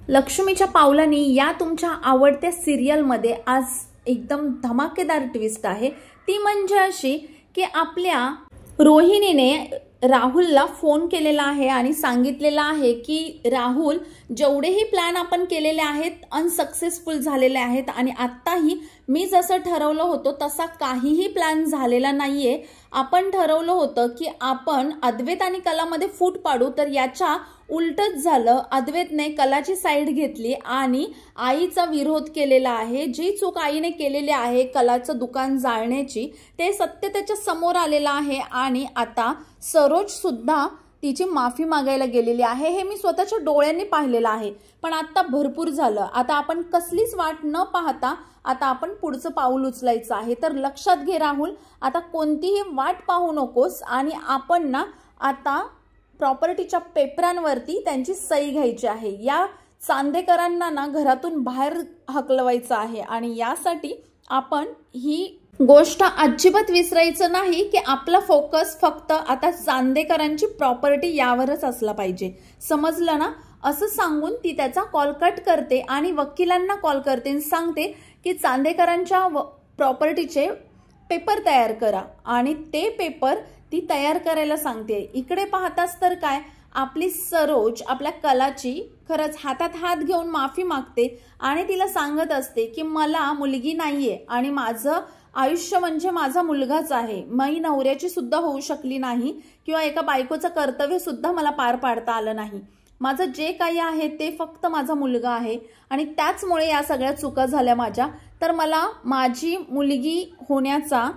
लक्ष्मीच्या पावलांनी या तुमच्या आवडत्या सिरियलमध्ये आज एकदम धमाकेदार ट्विस्ट आहे। ती म्हणजे अशी की आपल्या रोहिणीने राहुलला फोन केलेला आहे आणि सांगितलेला आहे की राहुल जेवढेही प्लॅन आपण केलेले आहेत अनसक्सेसफुल झालेले आहेत आणि आत्ताही मी जसं ठरवलं होतं तसा काहीही प्लॅन झालेला नाहीये। आपण ठरवलं होतं की आपण अद्वैत आणि कलामध्ये फूट पाडू, तर याच्या उलटच झालं। अद्वैतने कलाची साईड घेतली आणि आईचा विरोध केलेला आहे। जी चूक आईने केलेली आहे कलाचं दुकान जाळण्याची, ते सत्य त्याच्या समोर आलेलं आहे आणि आता सरोज सुद्धा तिची माफी मागायला गेलेली आहे। हे मी स्वतःच्या डोळ्यांनी पाहिलेलं आहे। पण आता भरपूर झालं। आता आपण कसलीच वाट न पाहता आता आपण पुढचं पाऊल उचलायचं आहे। तर लक्षात घे राहुल, आता कोणतीही वाट पाहू नकोस आणि आपण ना आता प्रॉपर्टीच्या पेपरांवरती त्यांची सही घ्यायची आहे। या चांदेकरांना ना घरातून बाहेर हकलवायचं आहे आणि यासाठी आपण ही गोष्ट अजिबात विसरायचं नाही की आपला फोकस फक्त आता चांदेकरांची प्रॉपर्टी यावरच असला पाहिजे, समजलं ना। असं सांगून ती त्याचा कॉल कट करते आणि वकिलांना कॉल करते आणि सांगते की चांदेकरांच्या प्रॉपर्टीचे पेपर तयार करा आणि ते पेपर ती तयार करायला सांगते। इकडे पाहतास तर काय, आपली सरोज आपल्या कलाची खरंच हातात हात घेऊन माफी मागते आणि तिला सांगत असते की मला मुलगी नाहीये आणि माझं आयुष्य म्हणजे माझा मुलगाच आहे। मी नवऱ्याची सुद्धा होऊ शकली नाही किंवा एका बायकोचं कर्तव्य सुद्धा मला पार पाडता आलं नाही। माझं जे काही आहे ते फक्त माझा मुलगा आहे आणि त्याचमुळे या सगळ्या चुका झाल्या माझ्या। तर मला माझी मुलगी होण्याचा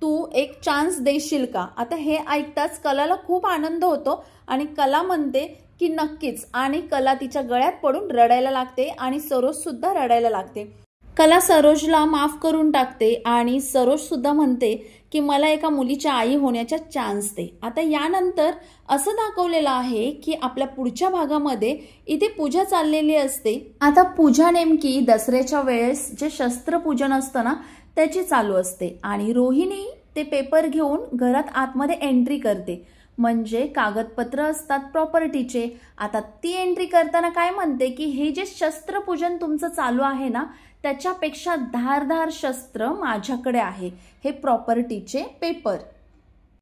तू एक चान्स देशील का? आता हे ऐकताच कलाला खूप आनंद होतो आणि कला म्हणते की नक्कीच, आणि कला तिच्या गळ्यात पडून रडायला लागते आणि सरोज सुद्धा रडायला लागते। कला सरोजला माफ करून टाकते आणि सरोज सुद्धा म्हणते की मला एका मुलीच्या आई होण्याचा चान्स दे। आता यानंतर असं दाखवलेलं आहे की आपल्या पुढच्या भागामध्ये इथे पूजा चाललेली असते। आता पूजा नेमकी दसऱ्याच्या वेळेस जे शस्त्रपूजन असतं ना त्याची चालू असते आणि रोहिणी ते पेपर घेऊन घरात आतमध्ये एंट्री करते, म्हणजे कागदपत्र असतात प्रॉपर्टीचे। आता ती एंट्री करताना काय म्हणते की हे जे शस्त्रपूजन तुमचं चालू आहे ना त्याच्यापेक्षा धारदार शस्त्र माझ्याकडे आहे, हे प्रॉपर्टीचे पेपर।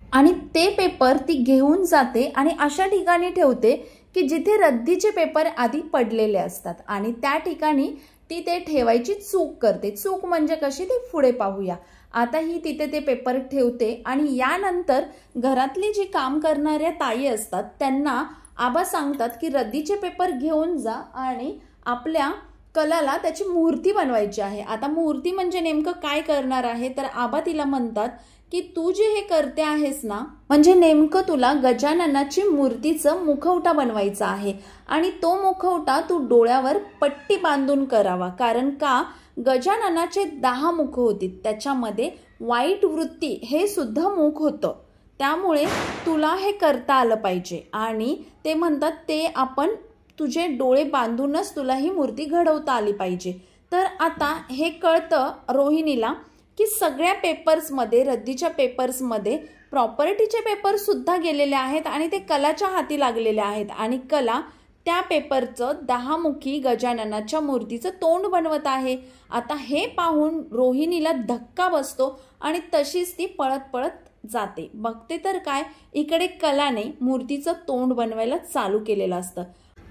आणि ते पेपर ती घेऊन जाते आणि अशा ठिकाणी ठेवते की जिथे रद्दीचे पेपर आधी पडलेले असतात आणि त्या ठिकाणी ती ते ठेवायची चूक करते। चूक म्हणजे कशी ते पुढे पाहूया। आता ही तिथे ते पेपर ठेवते आणि यानंतर घरातली जी काम करणाऱ्या ताई असतात त्यांना आबा सांगतात की रद्दीचे पेपर घेऊन जा आणि आपल्या कलाला त्याची मूर्ती बनवायची आहे। आता मूर्ती म्हणजे नेमकं काय करणार आहे, तर आबा तिला म्हणतात की तू जे हे करते आहेस ना, म्हणजे नेमकं तुला गजाननाची मूर्तीचं मुखवटा बनवायचा आहे आणि तो मुखवटा तू डोळ्यावर पट्टी बांधून करावा। कारण का, गजाननाचे 10 मुख होती, त्याच्यामध्ये वाईट वृत्ती हे सुद्धा मुख होतं, त्यामुळे तुला हे करता आलं पाहिजे। आणि ते म्हणतात ते आपण तुझे डोळे बांधूनच तुला ही मूर्ती घडवता आली पाहिजे। तर आता हे कळतं रोहिणीला की सगळ्या पेपर्समध्ये, रद्दीच्या पेपर्समध्ये प्रॉपर्टीचे पेपर सुद्धा गेलेले आहेत आणि ते कलाच्या हाती लागलेले आहेत आणि कला त्या पेपरचं 10 मुखी गजाननाच्या मूर्तीचं तोंड बनवत आहे। आता हे पाहून रोहिणीला धक्का बसतो आणि तशीच ती पळत पळत जाते। बघते तर काय, इकडे कलाने मूर्तीचं तोंड बनवायला चालू केलेलं असतं।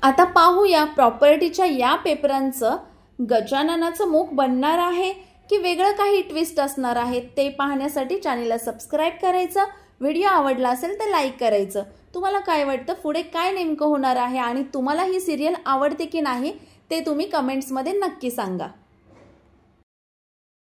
आता पाहूया प्रॉपर्टीच्या या पेपरांचं गजाननाचं मुख बनणार आहे की वेगळं काही ट्विस्ट असणार आहे, ते पाहण्यासाठी चॅनलला सबस्क्राईब करायचं। व्हिडिओ आवडला असेल तर लाईक करायचं। तुम्हाला काय वाटतं पुढे काय नेमकं होणार आहे आणि तुम्हाला ही सिरियल आवडते की नाही ते तुम्ही कमेंट्समध्ये नक्की सांगा।